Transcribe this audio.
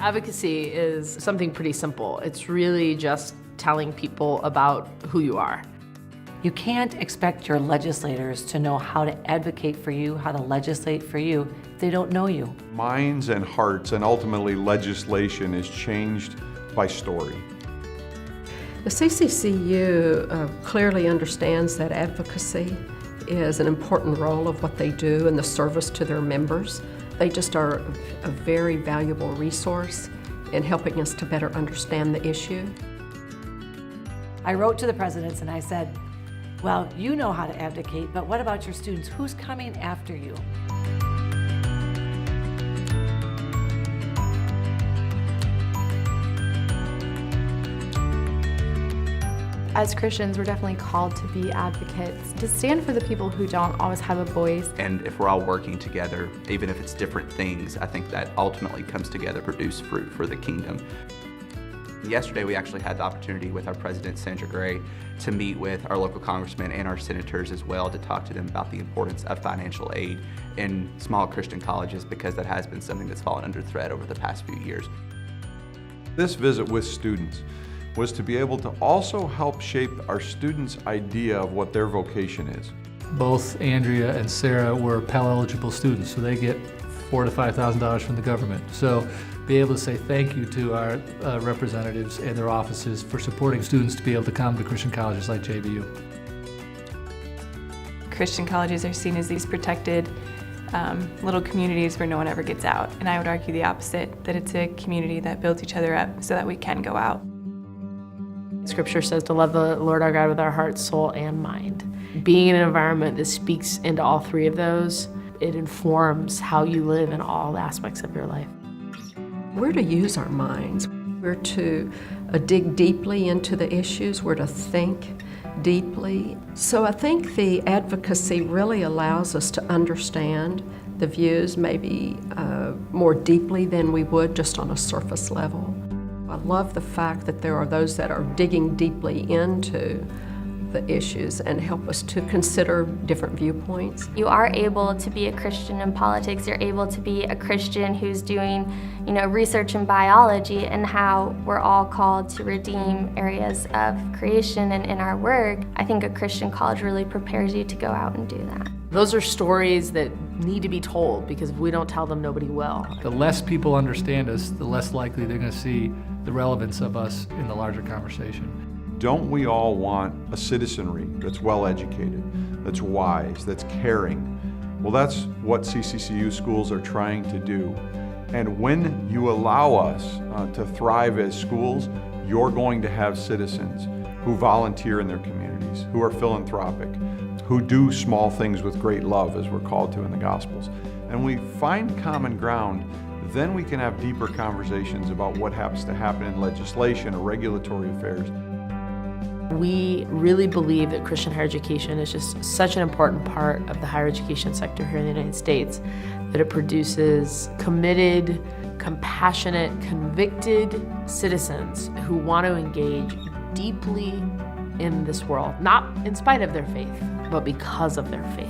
Advocacy is something pretty simple. It's really just telling people about who you are. You can't expect your legislators to know how to advocate for you, how to legislate for you, if they don't know you. Minds and hearts, and ultimately legislation, is changed by story. The CCCU clearly understands that advocacy is an important role of what they do in the service to their members. They just are a very valuable resource in helping us to better understand the issue. I wrote to the presidents and I said, well, you know how to advocate, but what about your students? Who's coming after you? As Christians, we're definitely called to be advocates, to stand for the people who don't always have a voice. And if we're all working together, even if it's different things, I think that ultimately comes together to produce fruit for the kingdom. Yesterday, we actually had the opportunity with our president, Sandra Gray, to meet with our local congressmen and our senators as well to talk to them about the importance of financial aid in small Christian colleges, because that has been something that's fallen under threat over the past few years. This visit with students was to be able to also help shape our students' idea of what their vocation is. Both Andrea and Sarah were Pell eligible students, so they get $4,000 to $5,000 from the government. So be able to say thank you to our representatives and their offices for supporting students to be able to come to Christian colleges like JBU. Christian colleges are seen as these protected little communities where no one ever gets out. And I would argue the opposite, that it's a community that builds each other up so that we can go out. Scripture says to love the Lord our God with our heart, soul, and mind. Being in an environment that speaks into all three of those, it informs how you live in all aspects of your life. We're to use our minds. We're to dig deeply into the issues. We're to think deeply. So I think the advocacy really allows us to understand the views maybe more deeply than we would just on a surface level. I love the fact that there are those that are digging deeply into the issues and help us to consider different viewpoints. You are able to be a Christian in politics. You're able to be a Christian who's doing, research in biology, and how we're all called to redeem areas of creation and in our work. I think a Christian college really prepares you to go out and do that. Those are stories that need to be told, because if we don't tell them, nobody will. The less people understand us, the less likely they're going to see the relevance of us in the larger conversation. Don't we all want a citizenry that's well educated, that's wise, that's caring? Well, that's what CCCU schools are trying to do. And when you allow us to thrive as schools, you're going to have citizens who volunteer in their communities, who are philanthropic, who do small things with great love, as we're called to in the Gospels. And we find common ground, then we can have deeper conversations about what happens to happen in legislation or regulatory affairs. We really believe that Christian higher education is just such an important part of the higher education sector here in the United States, that it produces committed, compassionate, convicted citizens who want to engage deeply in this world, not in spite of their faith, but because of their faith.